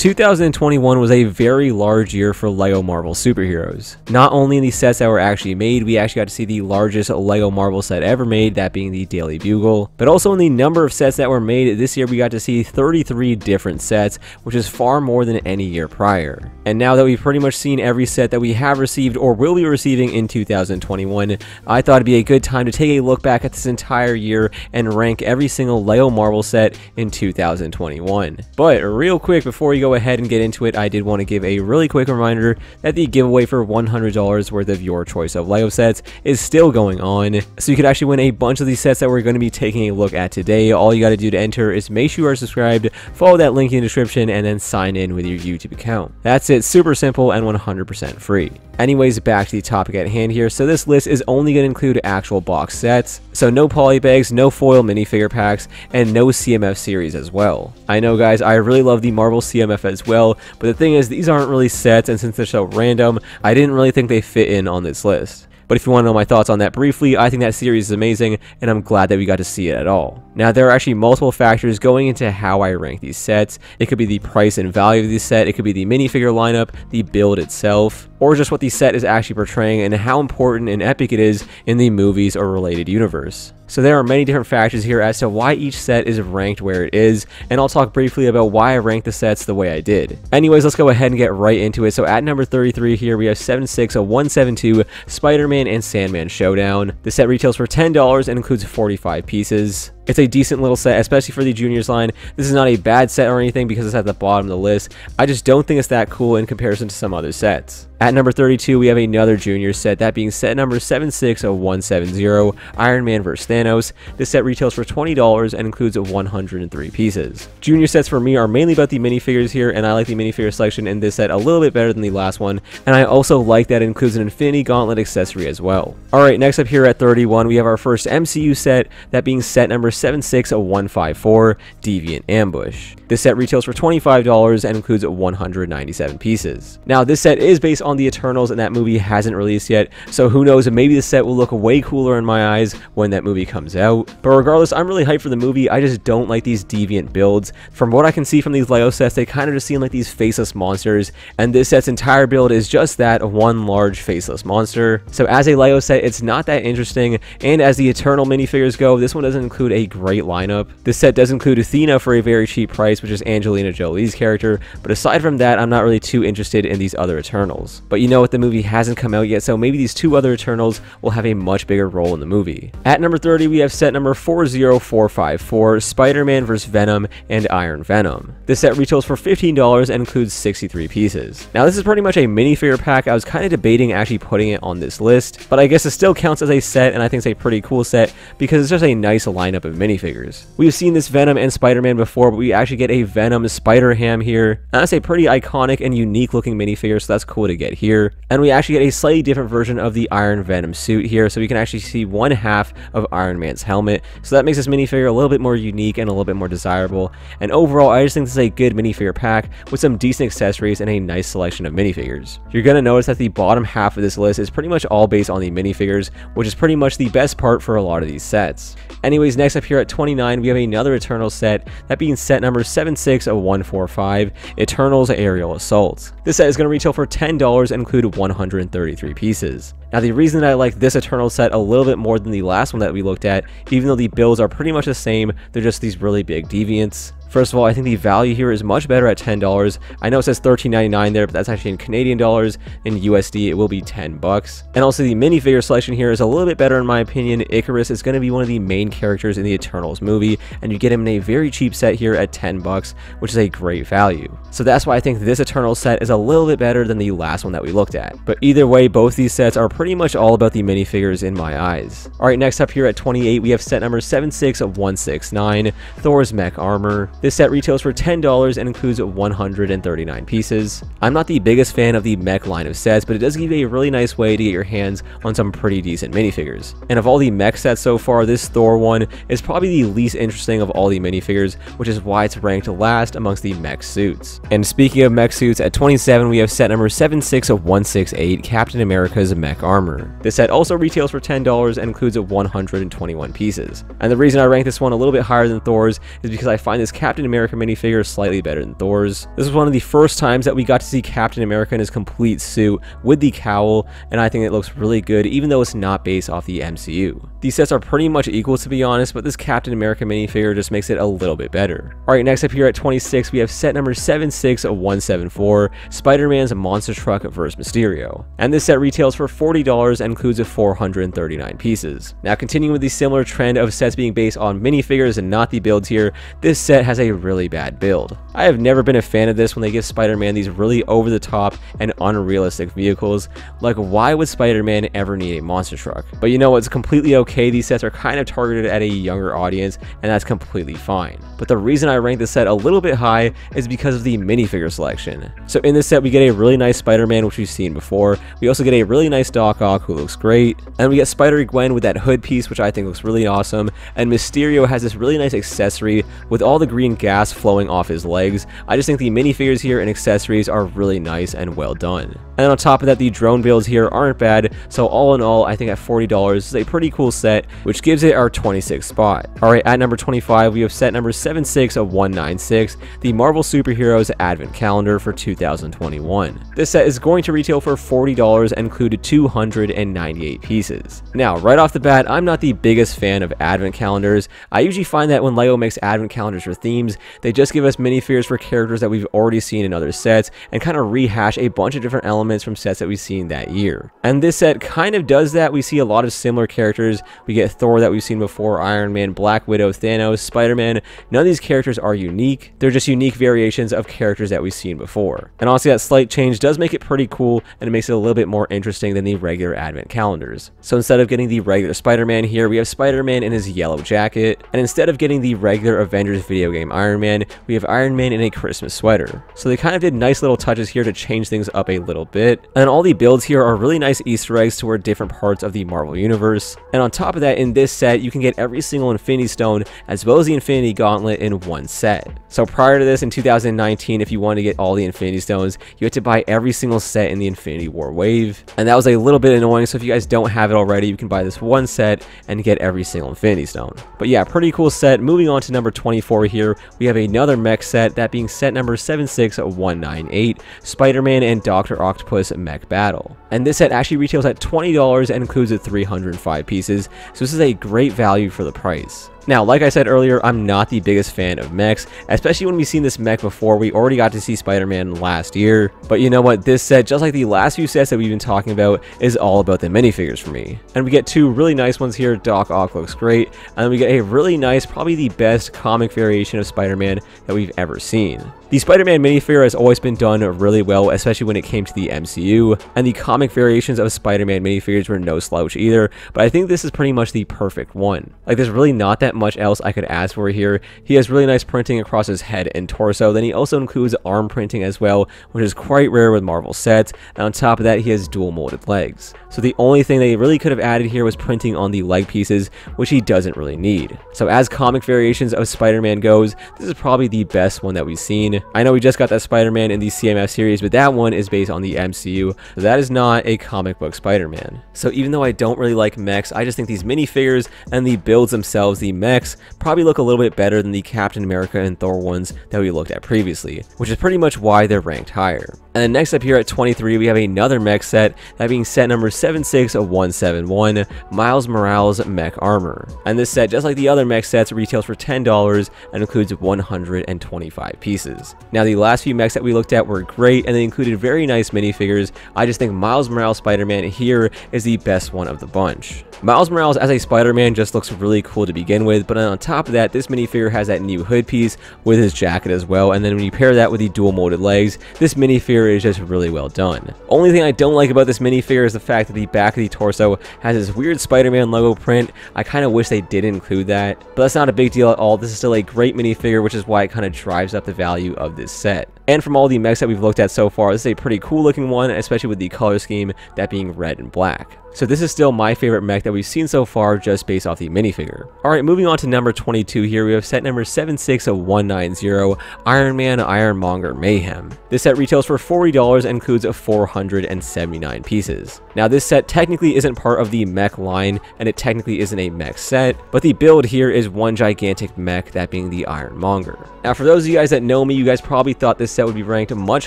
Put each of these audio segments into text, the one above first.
2021 was a very large year for LEGO Marvel superheroes. Not only in the sets that were actually made, we actually got to see the largest LEGO Marvel set ever made, that being the Daily Bugle, but also in the number of sets that were made this year, we got to see 33 different sets, which is far more than any year prior. And now that we've pretty much seen every set that we have received or will be receiving in 2021, I thought it'd be a good time to take a look back at this entire year and rank every single LEGO Marvel set in 2021. But real quick, before we go ahead and get into it, I did want to give a really quick reminder that the giveaway for $100 worth of your choice of LEGO sets is still going on, so you could actually win a bunch of these sets that we're going to be taking a look at today. All you got to do to enter is make sure you are subscribed, follow that link in the description, and then sign in with your YouTube account. That's it, super simple and 100% free. Anyways, back to the topic at hand here. So this list is only going to include actual box sets, so no polybags, no foil minifigure packs, and no CMF series as well. I know guys, I really love the Marvel CMF as well, but the thing is, these aren't really sets, and since they're so random, I didn't really think they fit in on this list. But if you want to know my thoughts on that briefly, I think that series is amazing, and I'm glad that we got to see it at all. Now, there are actually multiple factors going into how I rank these sets. It could be the price and value of the set, it could be the minifigure lineup, the build itself, or just what the set is actually portraying and how important and epic it is in the movies or related universe. So there are many different factors here as to why each set is ranked where it is, and I'll talk briefly about why I ranked the sets the way I did. Anyways, let's go ahead and get right into it. So at number 33 here, we have 76172 Spider-Man and Sandman Showdown. The set retails for $10 and includes 45 pieces. It's a decent little set, especially for the juniors line. This is not a bad set or anything because it's at the bottom of the list. I just don't think it's that cool in comparison to some other sets. At number 32, we have another junior set, that being set number 76170, Iron Man vs. Thanos. This set retails for $20 and includes 103 pieces. Junior sets for me are mainly about the minifigures here, and I like the minifigure selection in this set a little bit better than the last one, and I also like that it includes an Infinity Gauntlet accessory as well. Alright, next up here at 31, we have our first MCU set, that being set number 76154, Deviant Ambush. This set retails for $25 and includes 197 pieces. Now, this set is based on the Eternals, and that movie hasn't released yet, so who knows, maybe the set will look way cooler in my eyes when that movie comes out. But regardless, I'm really hyped for the movie. I just don't like these Deviant builds. From what I can see from these LEGO sets, they kind of just seem like these faceless monsters, and this set's entire build is just that, one large faceless monster. So as a LEGO set, it's not that interesting, and as the Eternal minifigures go, this one doesn't include a great lineup. This set does include Athena for a very cheap price, which is Angelina Jolie's character, but aside from that, I'm not really too interested in these other Eternals. But you know what, the movie hasn't come out yet, so maybe these two other Eternals will have a much bigger role in the movie. At number 30, we have set number 40454, Spider-Man vs. Venom and Iron Venom. This set retails for $15 and includes 63 pieces. Now, this is pretty much a minifigure pack. I was kind of debating actually putting it on this list, but I guess it still counts as a set, and I think it's a pretty cool set because it's just a nice lineup of minifigures. We've seen this Venom and Spider-Man before, but we actually get a Venom Spider-Ham here, and that's a pretty iconic and unique looking minifigure, so that's cool to get here. And we actually get a slightly different version of the Iron Venom suit here, so we can actually see one half of Iron Man's helmet, so that makes this minifigure a little bit more unique and a little bit more desirable. And overall, I just think this is a good minifigure pack with some decent accessories and a nice selection of minifigures. You're going to notice that the bottom half of this list is pretty much all based on the minifigures, which is pretty much the best part for a lot of these sets. Anyways, next up here at 29, we have another Eternal set, that being set number 76145, Eternals Aerial Assault. This set is going to retail for $10 and include 133 pieces. Now, the reason that I like this Eternal set a little bit more than the last one that we looked at, even though the builds are pretty much the same, they're just these really big deviants. First of all, I think the value here is much better at $10. I know it says $13.99 there, but that's actually in Canadian dollars. In USD, it will be $10. And also, the minifigure selection here is a little bit better in my opinion. Icarus is going to be one of the main characters in the Eternals movie, and you get him in a very cheap set here at $10, which is a great value. So that's why I think this Eternals set is a little bit better than the last one that we looked at. But either way, both these sets are pretty much all about the minifigures in my eyes. Alright, next up here at 28, we have set number 76169, Thor's Mech Armor. This set retails for $10 and includes 139 pieces. I'm not the biggest fan of the mech line of sets, but it does give you a really nice way to get your hands on some pretty decent minifigures. And of all the mech sets so far, this Thor one is probably the least interesting of all the minifigures, which is why it's ranked last amongst the mech suits. And speaking of mech suits, at 27 we have set number 76168, Captain America's Mech Armor. This set also retails for $10 and includes 121 pieces. And the reason I rank this one a little bit higher than Thor's is because I find this Captain Captain America minifigure is slightly better than Thor's. This was one of the first times that we got to see Captain America in his complete suit with the cowl, and I think it looks really good even though it's not based off the MCU. These sets are pretty much equal to be honest, but this Captain America minifigure just makes it a little bit better. Alright, next up here at 26 we have set number 76174, Spider-Man's Monster Truck vs. Mysterio. And this set retails for $40 and includes 439 pieces. Now continuing with the similar trend of sets being based on minifigures and not the builds here, this set has a really bad build. I have never been a fan of this when they give Spider-Man these really over-the-top and unrealistic vehicles. Like, why would Spider-Man ever need a monster truck? But you know what's completely okay, these sets are kind of targeted at a younger audience, and that's completely fine. But the reason I rank this set a little bit high is because of the minifigure selection. So in this set we get a really nice Spider-Man, which we've seen before. We also get a really nice Doc Ock, who looks great. And we get Spider-Gwen with that hood piece, which I think looks really awesome. And Mysterio has this really nice accessory with all the green gas flowing off his legs. I just think the minifigures here and accessories are really nice and well done. And on top of that, the drone builds here aren't bad, so all in all, I think at $40, this is a pretty cool set, which gives it our 26th spot. Alright, at number 25, we have set number 76196, the Marvel Superheroes Advent Calendar for 2021. This set is going to retail for $40 and included 298 pieces. Now, right off the bat, I'm not the biggest fan of Advent Calendars. I usually find that when LEGO makes Advent Calendars for themes, they just give us minifigures for characters that we've already seen in other sets and kind of rehash a bunch of different elements from sets that we've seen that year. And this set kind of does that. We see a lot of similar characters. We get Thor that we've seen before, Iron Man, Black Widow, Thanos, Spider-Man. None of these characters are unique. They're just unique variations of characters that we've seen before. And honestly, that slight change does make it pretty cool, and it makes it a little bit more interesting than the regular Advent calendars. So instead of getting the regular Spider-Man here, we have Spider-Man in his yellow jacket. And instead of getting the regular Avengers video game Iron Man, we have Iron Man in a Christmas sweater. So they kind of did nice little touches here to change things up a little bit. And all the builds here are really nice Easter eggs toward different parts of the Marvel universe. And on top of that, in this set, you can get every single Infinity Stone as well as the Infinity Gauntlet in one set. So prior to this, in 2019, if you wanted to get all the Infinity Stones, you had to buy every single set in the Infinity War wave. And that was a little bit annoying, so if you guys don't have it already, you can buy this one set and get every single Infinity Stone. But yeah, pretty cool set. Moving on to number 24 here, we have another mech set, that being set number 76198, Spider-Man and Dr. Octopus Mech Battle. And this set actually retails at $20 and includes 305 pieces, so this is a great value for the price. Now, like I said earlier, I'm not the biggest fan of mechs, especially when we've seen this mech before. We already got to see Spider-Man last year, but you know what? This set, just like the last few sets that we've been talking about, is all about the minifigures for me. And we get two really nice ones here. Doc Ock looks great, and then we get a really nice, probably the best comic variation of Spider-Man that we've ever seen. The Spider-Man minifigure has always been done really well, especially when it came to the MCU, and the comic variations of Spider-Man minifigures were no slouch either, but I think this is pretty much the perfect one. Like, there's really not that much else I could ask for here. He has really nice printing across his head and torso, then he also includes arm printing as well, which is quite rare with Marvel sets, and on top of that, he has dual molded legs. So the only thing they really could have added here was printing on the leg pieces, which he doesn't really need. So as comic variations of Spider-Man goes, this is probably the best one that we've seen. I know we just got that Spider-Man in the CMF series, but that one is based on the MCU, so that is not a comic book Spider-Man. So even though I don't really like mechs, I just think these minifigures and the builds themselves, the mechs, probably look a little bit better than the Captain America and Thor ones that we looked at previously, which is pretty much why they're ranked higher. And then next up here at 23, we have another mech set, that being set number 76171, Miles Morales Mech Armor. And this set, just like the other mech sets, retails for $10 and includes 125 pieces. Now, the last few mechs that we looked at were great, and they included very nice minifigures. I just think Miles Morales Spider-Man here is the best one of the bunch. Miles Morales as a Spider-Man just looks really cool to begin with, but on top of that, this minifigure has that new hood piece with his jacket as well, and then when you pair that with the dual molded legs, this minifigure is just really well done. Only thing I don't like about this minifigure is the fact that the back of the torso has this weird Spider-Man logo print. I kind of wish they did include that, but that's not a big deal at all. This is still a great minifigure, which is why it kind of drives up the value of this set. And from all the mechs that we've looked at so far, this is a pretty cool looking one, especially with the color scheme, that being red and black. So this is still my favorite mech that we've seen so far just based off the minifigure. Alright, moving on to number 22 here, we have set number 76190, Iron Man Ironmonger Mayhem. This set retails for $40 and includes 479 pieces. Now this set technically isn't part of the mech line, and it technically isn't a mech set, but the build here is one gigantic mech, that being the Ironmonger. Now for those of you guys that know me, you guys probably thought this set would be ranked much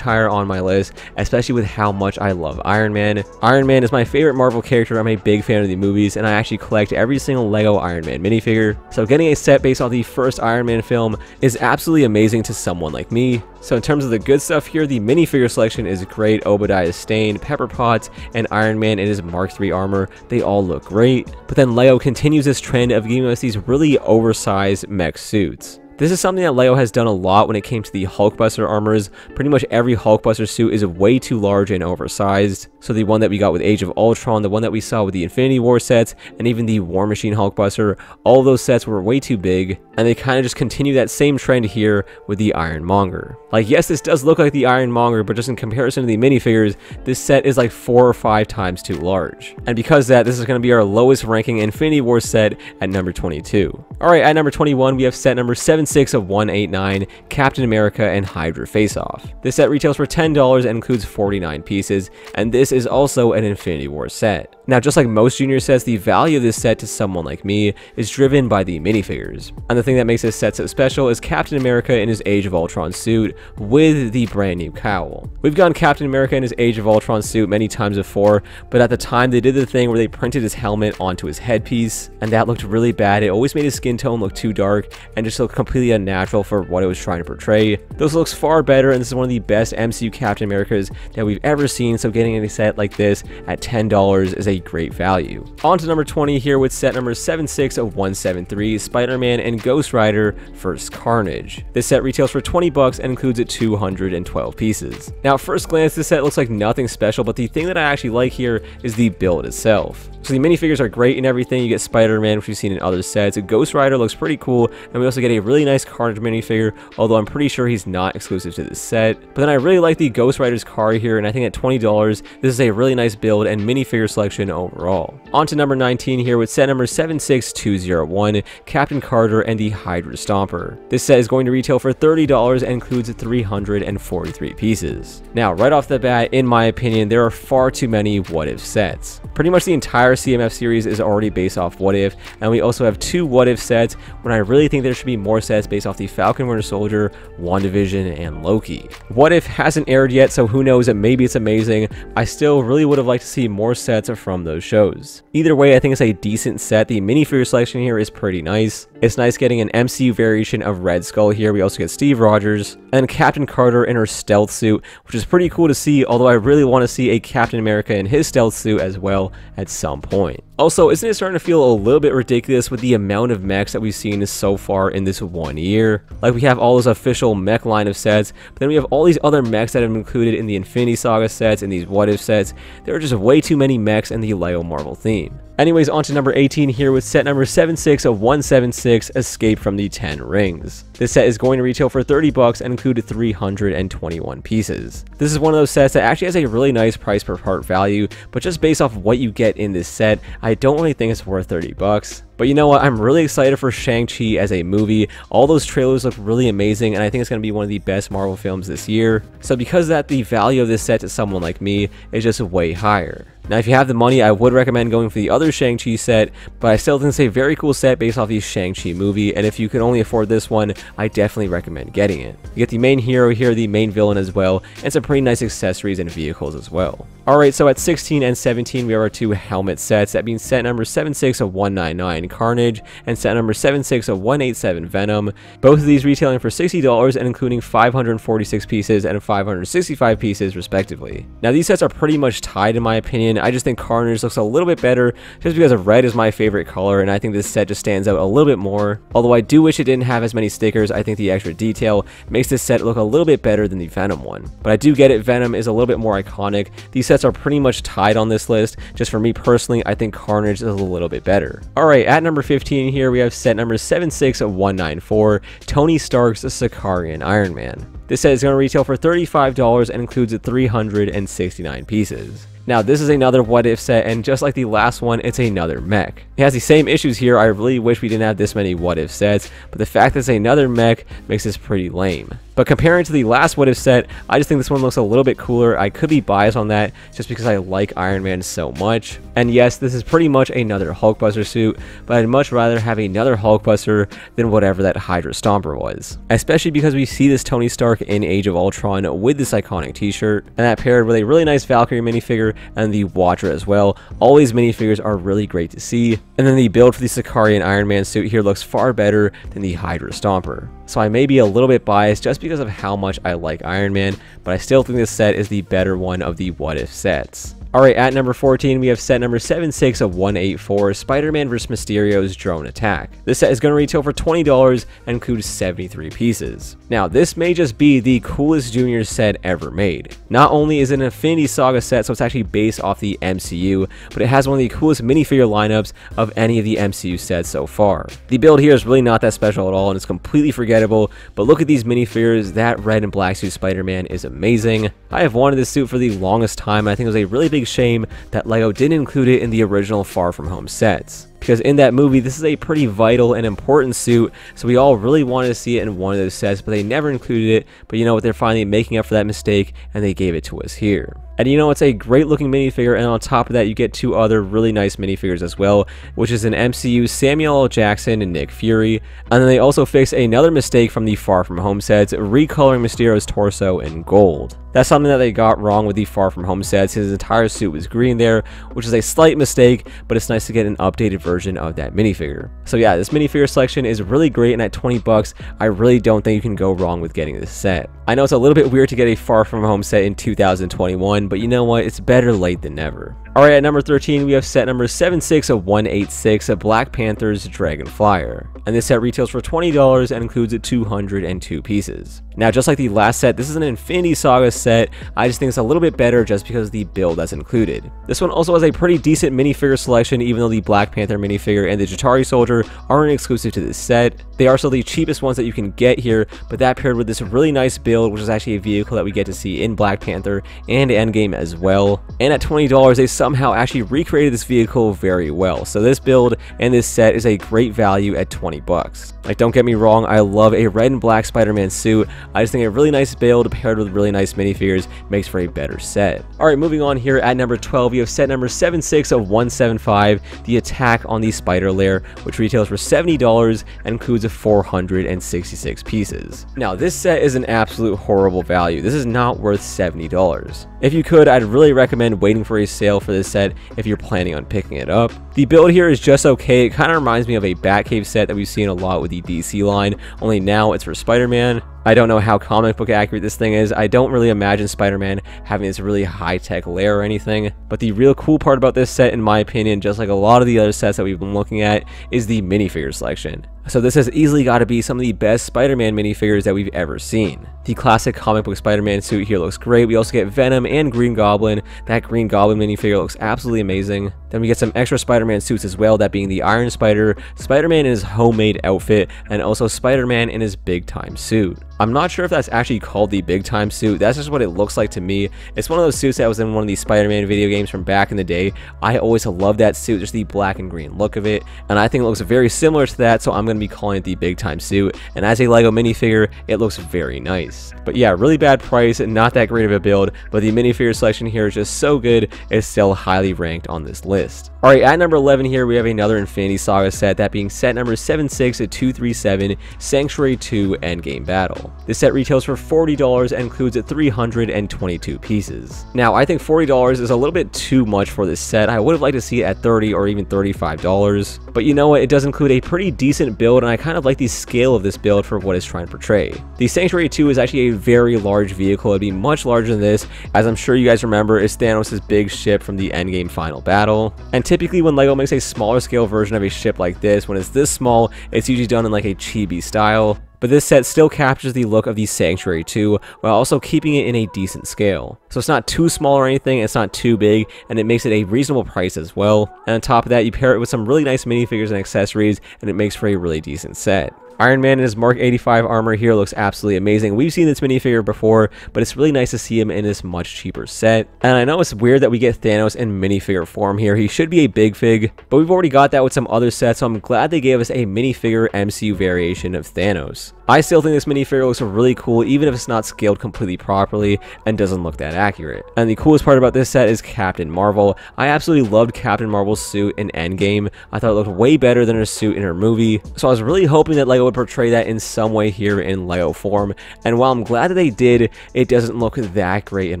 higher on my list, especially with how much I love Iron Man. Iron Man is my favorite Marvel character, I'm a big fan of the movies, and I actually collect every single Lego Iron Man minifigure, so getting a set based off the first Iron Man film is absolutely amazing to someone like me. So in terms of the good stuff here, the minifigure selection is great. Obadiah Stane, Pepper Potts, and Iron Man in his Mark III armor, they all look great. But then Lego continues this trend of giving us these really oversized mech suits. This is something that Lego has done a lot when it came to the Hulkbuster armors. Pretty much every Hulkbuster suit is way too large and oversized. So the one that we got with Age of Ultron, the one that we saw with the Infinity War sets, and even the War Machine Hulkbuster, all of those sets were way too big, and they kind of just continue that same trend here with the Ironmonger. Like, yes, this does look like the Ironmonger, but just in comparison to the minifigures, this set is like 4 or 5 times too large. And because of that, this is going to be our lowest ranking Infinity War set at number 22. Alright, at number 21, we have set number 76189, Captain America and Hydra Face-Off. This set retails for $10 and includes 49 pieces, and this is also an Infinity War set. Now, just like most junior sets, the value of this set to someone like me is driven by the minifigures. And the thing that makes this set so special is Captain America in his Age of Ultron suit with the brand new cowl. We've gotten Captain America in his Age of Ultron suit many times before, but at the time they did the thing where they printed his helmet onto his headpiece, and that looked really bad. It always made his skin tone look too dark and just looked completely unnatural for what it was trying to portray. This looks far better, and this is one of the best MCU Captain Americas that we've ever seen, so getting a set like this at $10 is a great value. On to number 20 here with set number 76173, Spider-Man and Ghost Rider First Carnage. This set retails for $20 and includes 212 pieces. Now at first glance, this set looks like nothing special, but the thing that I actually like here is the build itself. So the minifigures are great and everything. You get Spider-Man, which we've seen in other sets. Ghost Rider looks pretty cool, and we also get a really nice Carnage minifigure, although I'm pretty sure he's not exclusive to this set. But then I really like the Ghost Rider's car here, and I think at $20, this is a really nice build and minifigure selection overall. On to number 19 here with set number 76201, Captain Carter and the Hydra Stomper. This set is going to retail for $30 and includes 343 pieces. Now, right off the bat, in my opinion, there are far too many What If sets. Pretty much the entire CMF series is already based off What If, and we also have 2 What If sets when I really think there should be more sets based off the Falcon Winter Soldier, WandaVision, and Loki. What If hasn't aired yet, so who knows, maybe it's amazing. I still really would have liked to see more sets from those shows. Either way, I think it's a decent set. The minifigure selection here is pretty nice. It's nice getting an MCU variation of Red Skull here. We also get Steve Rogers and Captain Carter in her stealth suit, which is pretty cool to see, although I really want to see a Captain America in his stealth suit as well at some point. Also, isn't it starting to feel a little bit ridiculous with the amount of mechs that we've seen so far in this one year? Like, we have all those official mech line of sets, but then we have all these other mechs that have been included in the Infinity Saga sets and these What If sets. There are just way too many mechs in the Lego Marvel theme. Anyways, on to number 18 here with set number 76176, Escape from the 10 Rings. This set is going to retail for $30 and include 321 pieces. This is one of those sets that actually has a really nice price per part value, but just based off what you get in this set, I don't really think it's worth $30. But you know what, I'm really excited for Shang-Chi as a movie. All those trailers look really amazing, and I think it's going to be one of the best Marvel films this year. So because of that, the value of this set to someone like me is just way higher. Now, if you have the money, I would recommend going for the other Shang-Chi set, but I still think it's a very cool set based off the Shang-Chi movie, and if you can only afford this one, I definitely recommend getting it. You get the main hero here, the main villain as well, and some pretty nice accessories and vehicles as well. Alright, so at 16 and 17, we have our 2 helmet sets. That means set number 76199 Carnage and set number 76187 Venom. Both of these retailing for $60 and including 546 pieces and 565 pieces respectively. Now, these sets are pretty much tied in my opinion. I just think Carnage looks a little bit better just because red is my favorite color, and I think this set just stands out a little bit more. Although I do wish it didn't have as many stickers, I think the extra detail makes this set look a little bit better than the Venom one. But I do get it, Venom is a little bit more iconic. These sets are pretty much tied on this list. Just for me personally, I think Carnage is a little bit better. Alright, at number 15 here, we have set number 76194, Tony Stark's Sicarian Iron Man. This set is going to retail for $35 and includes 369 pieces. Now this is another what if set, and just like the last one, it's another mech. It has the same issues here. I really wish we didn't have this many what if sets, but the fact that it's another mech makes this pretty lame. But comparing to the last what if set, I just think this one looks a little bit cooler. I could be biased on that just because I like Iron Man so much. And yes, this is pretty much another Hulkbuster suit, but I'd much rather have another Hulkbuster than whatever that Hydra Stomper was. Especially because we see this Tony Stark in Age of Ultron with this iconic t-shirt, and that paired with a really nice Valkyrie minifigure and the Watcher as well. All these minifigures are really great to see. And then the build for the Sicarian Iron Man suit here looks far better than the Hydra Stomper. So I may be a little bit biased just because of how much I like Iron Man, but I still think this set is the better one of the what if sets. Alright, at number 14, we have set number 76 of 184, Spider-Man vs. Mysterio's Drone Attack. This set is going to retail for $20 and includes 73 pieces. Now, this may just be the coolest Junior set ever made. Not only is it an Infinity Saga set, so it's actually based off the MCU, but it has one of the coolest minifigure lineups of any of the MCU sets so far. The build here is really not that special at all, and it's completely forgettable, but look at these minifigures. That red and black suit Spider-Man is amazing. I have wanted this suit for the longest time, and I think it was a really big shame that LEGO didn't include it in the original Far From Home sets. Because in that movie, this is a pretty vital and important suit, so we all really wanted to see it in one of those sets, but they never included it. But you know what, they're finally making up for that mistake, and they gave it to us here. And you know, it's a great looking minifigure, and on top of that, you get two other really nice minifigures as well, which is an MCU Samuel L. Jackson and Nick Fury. And then they also fixed another mistake from the Far From Home sets, recoloring Mysterio's torso in gold. That's something that they got wrong with the Far From Home sets. His entire suit was green there, which is a slight mistake, but it's nice to get an updated version of that minifigure. So yeah, this minifigure selection is really great, and at 20 bucks, I really don't think you can go wrong with getting this set. I know it's a little bit weird to get a Far From Home set in 2021, but you know what? It's better late than never. Alright, at number 13, we have set number 76 of 186 of Black Panther's Dragon Flyer. And this set retails for $20 and includes 202 pieces. Now, just like the last set, this is an Infinity Saga set. I just think it's a little bit better just because of the build that's included. This one also has a pretty decent minifigure selection, even though the Black Panther minifigure and the Jatari Soldier aren't exclusive to this set. They are still the cheapest ones that you can get here, but that paired with this really nice build, which is actually a vehicle that we get to see in Black Panther and Endgame as well. And at $20, they somehow actually recreated this vehicle very well. So this build and this set is a great value at 20 bucks. Like, don't get me wrong, I love a red and black Spider-Man suit. I just think a really nice build paired with really nice minifigures makes for a better set. Alright, moving on here at number 12, we have set number 76 of 175, the Attack on the Spider Lair, which retails for $70 and includes 466 pieces. Now, this set is an absolute horrible value. This is not worth $70. If you could, I'd really recommend waiting for a sale for this set if you're planning on picking it up. The build here is just okay. It kind of reminds me of a Batcave set that we've seen a lot with the DC line, only now it's for Spider-Man. I don't know how comic book accurate this thing is. I don't really imagine Spider-Man having this really high-tech lair or anything. But the real cool part about this set, in my opinion, just like a lot of the other sets that we've been looking at, is the minifigure selection. So this has easily got to be some of the best Spider-Man minifigures that we've ever seen. The classic comic book Spider-Man suit here looks great. We also get Venom and Green Goblin. That Green Goblin minifigure looks absolutely amazing. Then we get some extra Spider-Man suits as well, that being the Iron Spider, Spider-Man in his homemade outfit, and also Spider-Man in his big time suit. I'm not sure if that's actually called the big time suit. That's just what it looks like to me. It's one of those suits that was in one of these Spider-Man video games from back in the day. I always loved that suit, just the black and green look of it, and I think it looks very similar to that, so I'm going to be calling it the big time suit. And as a LEGO minifigure, it looks very nice. But yeah, really bad price, not that great of a build, but the minifigure selection here is just so good, it's still highly ranked on this list. Alright, at number 11 here, we have another Infinity Saga set, that being set number 76 at 237, Sanctuary 2 Endgame Battle. This set retails for $40 and includes 322 pieces. Now, I think $40 is a little bit too much for this set. I would have liked to see it at $30 or even $35. But you know what, it does include a pretty decent build, and I kind of like the scale of this build for what it's trying to portray. The Sanctuary 2 is actually a very large vehicle. It'd be much larger than this. As I'm sure you guys remember, it's Thanos' big ship from the Endgame final battle. And typically when LEGO makes a smaller scale version of a ship like this, when it's this small, it's usually done in like a chibi style. But this set still captures the look of the Sanctuary 2 while also keeping it in a decent scale. So it's not too small or anything, it's not too big, and it makes it a reasonable price as well. And on top of that, you pair it with some really nice minifigures and accessories, and it makes for a really decent set. Iron Man in his Mark 85 armor here looks absolutely amazing. We've seen this minifigure before, but it's really nice to see him in this much cheaper set. And I know it's weird that we get Thanos in minifigure form here. He should be a big fig, but we've already got that with some other sets, so I'm glad they gave us a minifigure MCU variation of Thanos. I still think this minifigure looks really cool, even if it's not scaled completely properly and doesn't look that accurate. And the coolest part about this set is Captain Marvel. I absolutely loved Captain Marvel's suit in Endgame. I thought it looked way better than her suit in her movie, so I was really hoping that LEGO would portray that in some way here in LEGO form. And while I'm glad that they did, it doesn't look that great in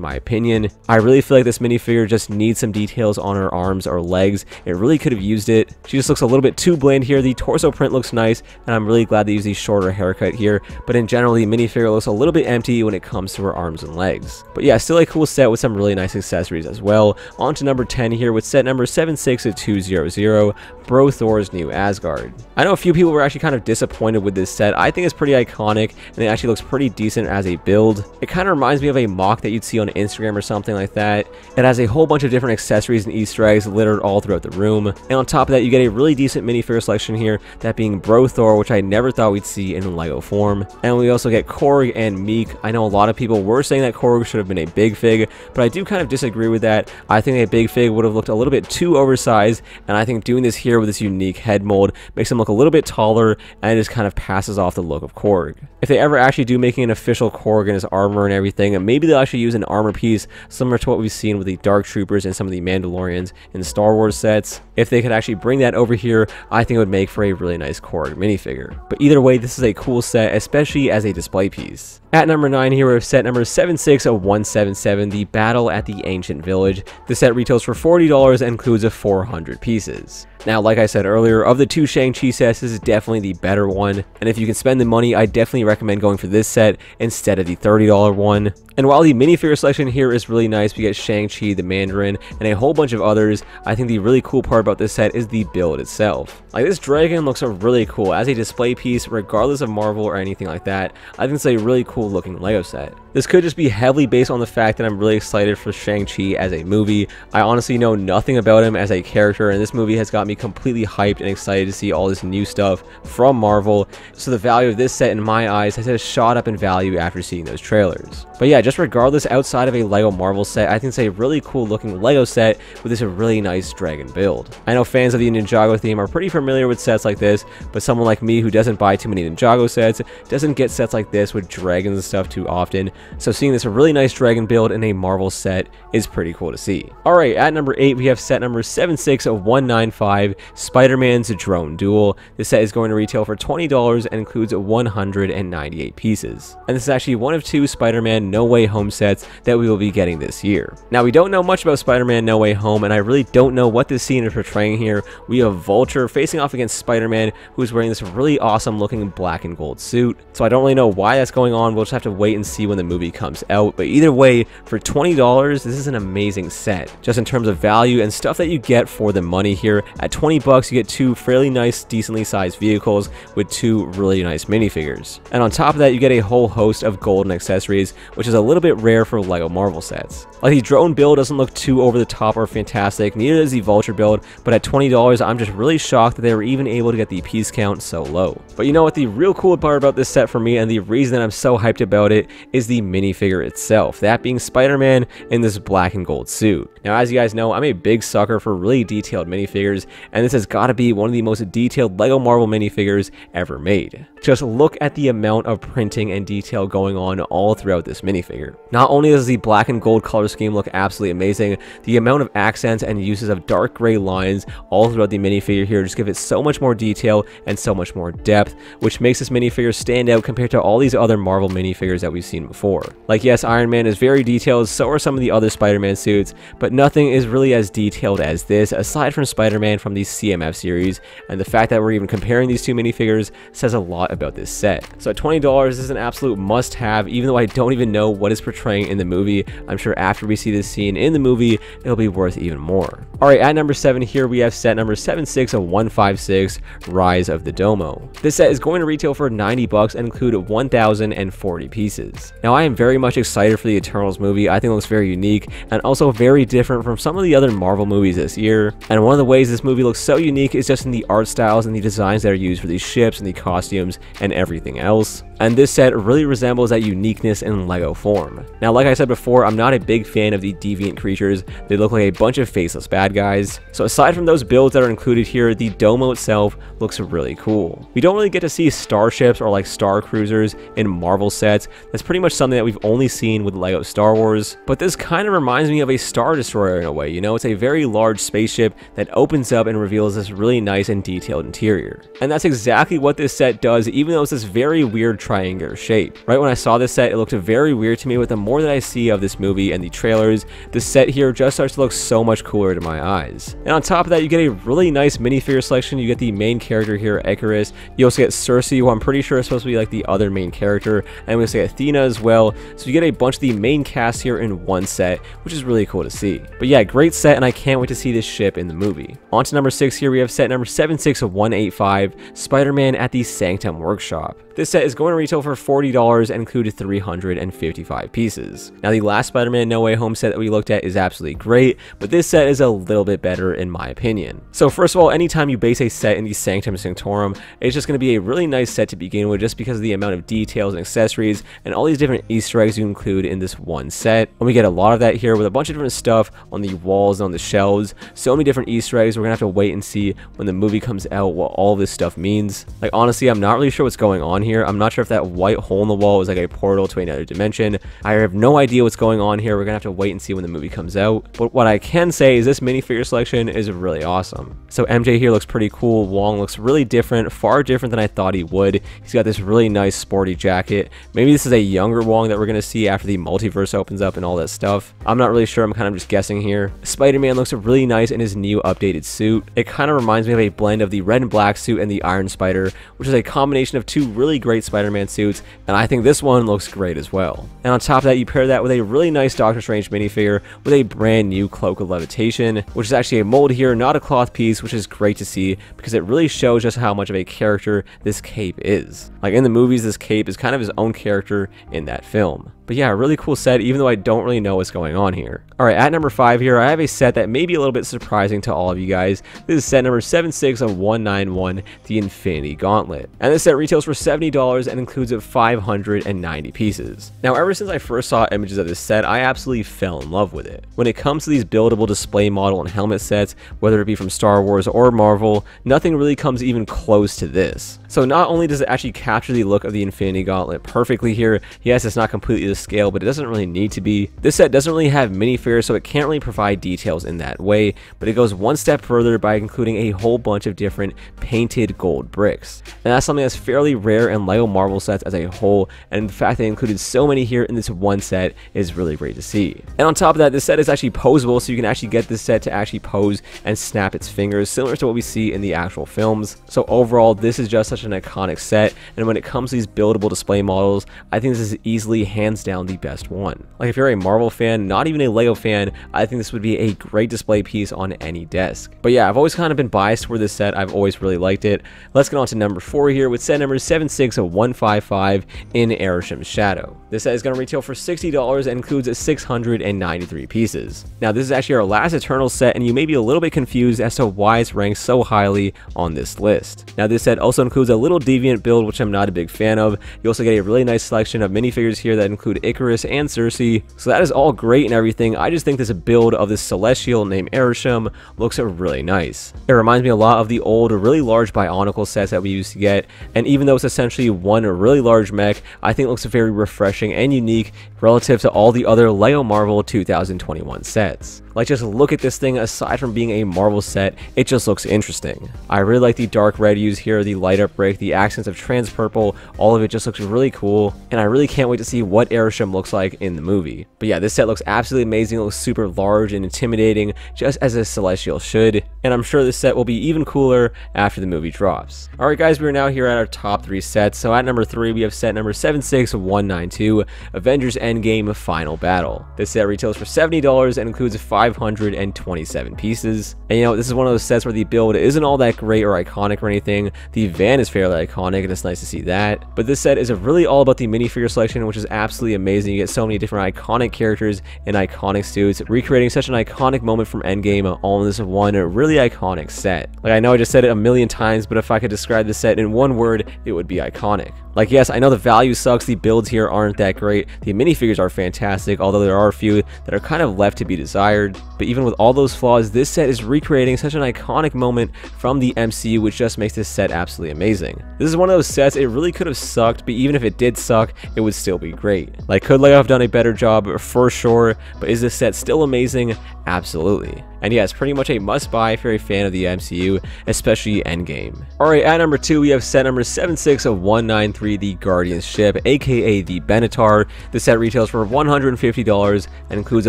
my opinion. I really feel like this minifigure just needs some details on her arms or legs. It really could have used it. She just looks a little bit too bland here. The torso print looks nice, and I'm really glad they used the shorter haircut here, but in general the minifigure looks a little bit empty when it comes to her arms and legs. But yeah, still a cool set with some really nice accessories as well. On to number 10 here with set number 76200, Bro Thor's New Asgard. I know a few people were actually kind of disappointed with this set. I think it's pretty iconic, and it actually looks pretty decent as a build. It kind of reminds me of a mock that you'd see on Instagram or something like that. It has a whole bunch of different accessories and Easter eggs littered all throughout the room, and on top of that you get a really decent minifigure selection here, that being Bro Thor, which I never thought we'd see in LEGO form. And we also get Korg and Meek. I know a lot of people were saying that Korg should have been a big fig, but I do kind of disagree with that. I think a big fig would have looked a little bit too oversized, and I think doing this here with this unique head mold makes him look a little bit taller, and it just kind of passes off the look of Korg. If they ever actually do making an official Korg in his armor and everything, and maybe they'll actually use an armor piece similar to what we've seen with the Dark Troopers and some of the Mandalorians in Star Wars sets. If they could actually bring that over here, I think it would make for a really nice Korg minifigure. But either way, this is a cool set, especially as a display piece. At number 9 here we have set number 76177, the Battle at the Ancient Village. The set retails for $40 and includes 400 pieces. Now, like I said earlier, of the two ShangChi sets, this is definitely the better one, and if you can spend the money, I definitely recommend going for this set instead of the $30 one. And while the minifigure selection here is really nice, we get Shang-Chi, the Mandarin, and a whole bunch of others, I think the really cool part about this set is the build itself. Like, this dragon looks really cool as a display piece, regardless of Marvel or anything like that. I think it's a really cool looking LEGO set. This could just be heavily based on the fact that I'm really excited for Shang-Chi as a movie. I honestly know nothing about him as a character, and this movie has got me completely hyped and excited to see all this new stuff from Marvel. So the value of this set in my eyes has just shot up in value after seeing those trailers. But yeah, just regardless, outside of a LEGO Marvel set, I think it's a really cool looking LEGO set with this really nice dragon build. I know fans of the Ninjago theme are pretty familiar with sets like this, but someone like me who doesn't buy too many Ninjago sets doesn't get sets like this with dragons and stuff too often. So seeing this really nice dragon build in a Marvel set is pretty cool to see. Alright, at number 8 we have set number 76195, Spider-Man's Drone Duel. This set is going to retail for $20 and includes 198 pieces. And this is actually one of two SpiderMan No Way Home sets that we will be getting this year. Now, we don't know much about SpiderMan No Way Home, and I really don't know what this scene is portraying here. We have Vulture facing off against Spider-Man, who's wearing this really awesome looking black and gold suit. So I don't really know why that's going on. We'll just have to wait and see when the movie comes out. But either way, for $20, this is an amazing set, just in terms of value and stuff that you get for the money here. At 20 bucks, you get two fairly nice, decently sized vehicles with two really nice minifigures. And on top of that, you get a whole host of golden accessories, which is a little bit rare for LEGO Marvel sets. Like, the drone build doesn't look too over the top or fantastic, neither does the Vulture build, but at $20, I'm just really shocked that they were even able to get the piece count so low. But you know what, the real cool part about this set for me, and the reason that I'm so hyped about it, is the minifigure itself, that being Spider-Man in this black and gold suit. Now, as you guys know, I'm a big sucker for really detailed minifigures, and this has got to be one of the most detailed LEGO Marvel minifigures ever made. Just look at the amount of printing and detail going on all throughout this minifigure. Not only does the black and gold color scheme look absolutely amazing, the amount of accents and uses of dark gray lines all throughout the minifigure here just give it so much more detail and so much more depth, which makes this minifigure stand out compared to all these other Marvel minifigures that we've seen before. Like, yes, Iron Man is very detailed, so are some of the other Spider-Man suits, but nothing is really as detailed as this, aside from Spider-Man from the CMF series, and the fact that we're even comparing these two minifigures says a lot about this set. So at $20, this is an absolute must-have, even though I don't even know what it's portraying in the movie. I'm sure after we see this scene in the movie, it'll be worth even more. Alright, at number 7 here, we have set number 76156, Rise of the Domo. This set is going to retail for 90 bucks and include 1,040 pieces. Now, I am very much excited for the Eternals movie. I think it looks very unique and also very different from some of the other Marvel movies this year. And one of the ways this movie looks so unique is just in the art styles and the designs that are used for these ships and the costumes and everything else. And this set really resembles that uniqueness in Lego form. Now, like I said before, I'm not a big fan of the deviant creatures. They look like a bunch of faceless bad guys. So aside from those builds that are included here, the Domo itself looks really cool. We don't really get to see starships or like star cruisers in Marvel sets. That's pretty much something that we've only seen with Lego Star Wars. But this kind of reminds me of a Star Destroyer in a way, you know? It's a very large spaceship that opens up and reveals this really nice and detailed interior. And that's exactly what this set does, even though it's this very weird triangular shape. Right when I saw this set, it looked very weird to me, but the more that I see of this movie and the trailers, the set here just starts to look so much cooler to my eyes. And on top of that, you get a really nice minifigure selection. You get the main character here, Icarus. You also get Cersei, who I'm pretty sure is supposed to be like the other main character, and we also get Athena as well. So you get a bunch of the main cast here in one set, which is really cool to see. But yeah, great set, and I can't wait to see this ship in the movie. On to number 6 here, we have set number 76185, Spider-Man at the Sanctum Workshop. This set is going to retail for $40 and included 355 pieces. Now, the last Spider-Man No Way Home set that we looked at is absolutely great, but this set is a little bit better in my opinion. So first of all, anytime you base a set in the Sanctum Sanctorum, it's just going to be a really nice set to begin with, just because of the amount of details and accessories and all these different Easter eggs you include in this one set. And we get a lot of that here with a bunch of different stuff on the walls and on the shelves. So many different Easter eggs. We're going to have to wait and see when the movie comes out what all this stuff means. Like, honestly, I'm not really sure what's going on here. I'm not sure if that white hole in the wall is like a portal to another dimension. I have no idea what's going on here. We're gonna have to wait and see when the movie comes out. But what I can say is this minifigure selection is really awesome. So MJ here looks pretty cool. Wong looks really different, far different than I thought he would. He's got this really nice sporty jacket. Maybe this is a younger Wong that we're gonna see after the multiverse opens up and all that stuff. I'm not really sure. I'm kind of just guessing here. Spider-Man looks really nice in his new updated suit. It kind of reminds me of a blend of the red and black suit and the Iron Spider, which is a combination of two really great Spider-Man suits, and I think this one looks great as well. And on top of that, you pair that with a really nice Doctor Strange minifigure with a brand new Cloak of Levitation, which is actually a mold here, not a cloth piece, which is great to see because it really shows just how much of a character this cape is. Like in the movies, this cape is kind of his own character in that film. But yeah, a really cool set, even though I don't really know what's going on here. Alright, at number 5 here, I have a set that may be a little bit surprising to all of you guys. This is set number 76191, the Infinity Gauntlet. And this set retails for $70 and includes 590 pieces. Now, ever since I first saw images of this set, I absolutely fell in love with it. When it comes to these buildable display model and helmet sets, whether it be from Star Wars or Marvel, nothing really comes even close to this. So not only does it actually capture the look of the Infinity Gauntlet perfectly here, yes, it's not completely the scale, but it doesn't really need to be. This set doesn't really have minifigures, so it can't really provide details in that way, but it goes one step further by including a whole bunch of different painted gold bricks. And that's something that's fairly rare in Lego Marvel sets as a whole, and the fact that they included so many here in this one set is really great to see. And on top of that, this set is actually posable, so you can actually get this set to actually pose and snap its fingers, similar to what we see in the actual films. So overall, this is just such an iconic set, and when it comes to these buildable display models, I think this is easily hands down the best one. Like, if you're a Marvel fan, not even a Lego fan, I think this would be a great display piece on any desk. But yeah, I've always kind of been biased for this set. I've always really liked it. Let's get on to number 4 here with set number 76155 in Aeroshim Shadow. This set is going to retail for $60 and includes 693 pieces. Now, this is actually our last Eternals set, and you may be a little bit confused as to why it's ranked so highly on this list. Now, this set also includes a little deviant build, which I'm not a big fan of. You also get a really nice selection of minifigures here that include Icarus and Cersei, so that is all great and everything. I just think this build of this celestial named Aeroshim looks really nice. It reminds me a lot of the old really large Bionicle sets that we used to get, and even though it's essentially one really large mech, I think it looks very refreshing and unique relative to all the other Lego Marvel 2021 sets. Like, just look at this thing. Aside from being a Marvel set, it just looks interesting. I really like the dark red hues here, the light up brick, the accents of trans purple, all of it just looks really cool, and I really can't wait to see what Aeroshim looks like in the movie. But yeah, this set looks absolutely amazing. It looks super large and intimidating, just as a celestial should, and I'm sure this set will be even cooler after the movie drops. Alright guys, we are now here at our top 3 sets. So at number number 3, we have set number 76192, Avengers Endgame Final Battle. This set retails for $70 and includes 527 pieces. And you know, this is one of those sets where the build isn't all that great or iconic or anything. The van is fairly iconic and it's nice to see that. But this set is really all about the minifigure selection, which is absolutely amazing. You get so many different iconic characters in iconic suits, recreating such an iconic moment from Endgame all in this one really iconic set. Like, I know I just said it a million times, but if I could describe this set in one word, it would be iconic. Like, yes, I know the value sucks, the builds here aren't that great, the minifigures are fantastic, although there are a few that are kind of left to be desired. But even with all those flaws, this set is recreating such an iconic moment from the MCU, which just makes this set absolutely amazing. This is one of those sets, it really could have sucked, but even if it did suck, it would still be great. Like, could Lego have done a better job? For sure, but is this set still amazing? Absolutely. And yeah, it's pretty much a must-buy if you're a fan of the MCU, especially Endgame. Alright, at number 2, we have set number 76193, the Guardians ship, aka the Benatar. This set retails for $150 and includes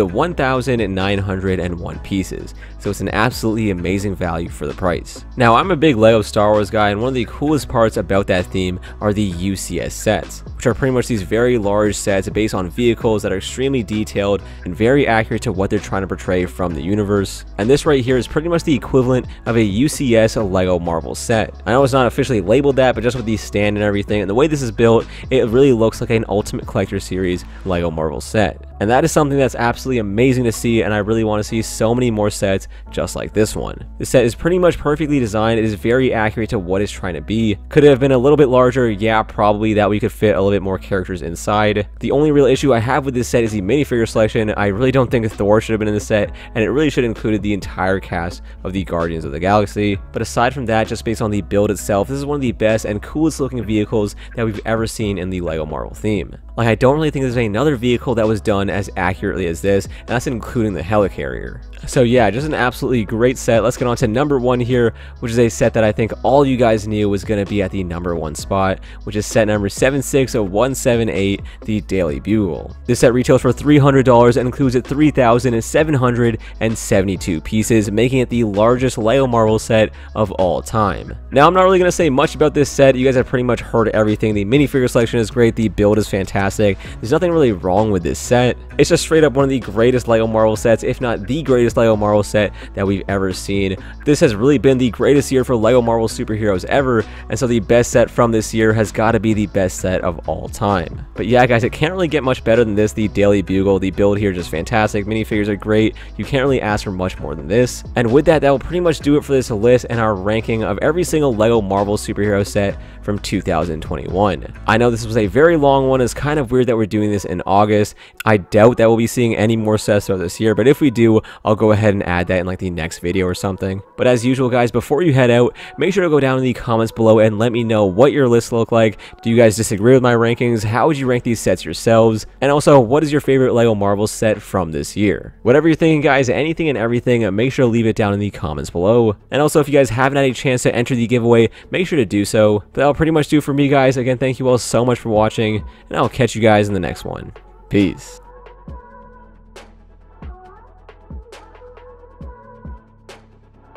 1,901 pieces, so it's an absolutely amazing value for the price. Now, I'm a big Lego Star Wars guy, and one of the coolest parts about that theme are the UCS sets, which are pretty much these very large sets based on vehicles that are extremely detailed and very accurate to what they're trying to portray from the universe. And this right here is pretty much the equivalent of a UCS Lego Marvel set. I know it's not officially labeled that, but just with the stand and everything and the way this is built, it really looks like an Ultimate Collector Series Lego Marvel set. And that is something that's absolutely amazing to see, and I really want to see so many more sets just like this one. This set is pretty much perfectly designed. It is very accurate to what it's trying to be. Could it have been a little bit larger? Yeah, probably. That we could fit a little bit more characters inside. The only real issue I have with this set is the minifigure selection. I really don't think Thor should have been in the set, and it really should have included the entire cast of the Guardians of the Galaxy. But aside from that, just based on the build itself, this is one of the best and coolest looking vehicles that we've ever seen in the Lego Marvel theme. Like, I don't really think there's another vehicle that was done as accurately as this, and that's including the helicarrier. So yeah, just an absolutely great set. Let's get on to number 1 here, which is a set that I think all you guys knew was going to be at the number 1 spot, which is set number 76178, the Daily Bugle. This set retails for $300 and includes 3,772 pieces, making it the largest Lego Marvel set of all time. Now, I'm not really going to say much about this set. You guys have pretty much heard everything. The minifigure selection is great. The build is fantastic. There's nothing really wrong with this set. It's just straight up one of the greatest Lego Marvel sets, if not the greatest Lego Marvel set that we've ever seen. This has really been the greatest year for Lego Marvel superheroes ever, and so the best set from this year has got to be the best set of all time. But yeah, guys, it can't really get much better than this. The Daily Bugle, the build here is just fantastic. Minifigures are great. You can't really ask for much more than this. And with that, that will pretty much do it for this list and our ranking of every single Lego Marvel superhero set from 2021. I know this was a very long one. It's kind of weird that we're doing this in August. I doubt that we'll be seeing any more sets throughout this year, but if we do, I'll go ahead and add that in like the next video or something. But as usual, guys, before you head out, make sure to go down in the comments below and let me know what your lists look like. Do you guys disagree with my rankings? How would you rank these sets yourselves? And also, what is your favorite Lego Marvel set from this year? Whatever you're thinking, guys, anything and everything, make sure to leave it down in the comments below. And also, if you guys haven't had a chance to enter the giveaway, make sure to do so. But that'll pretty much do for me, guys. Again, thank you all so much for watching, and I'll catch you guys in the next one. Peace.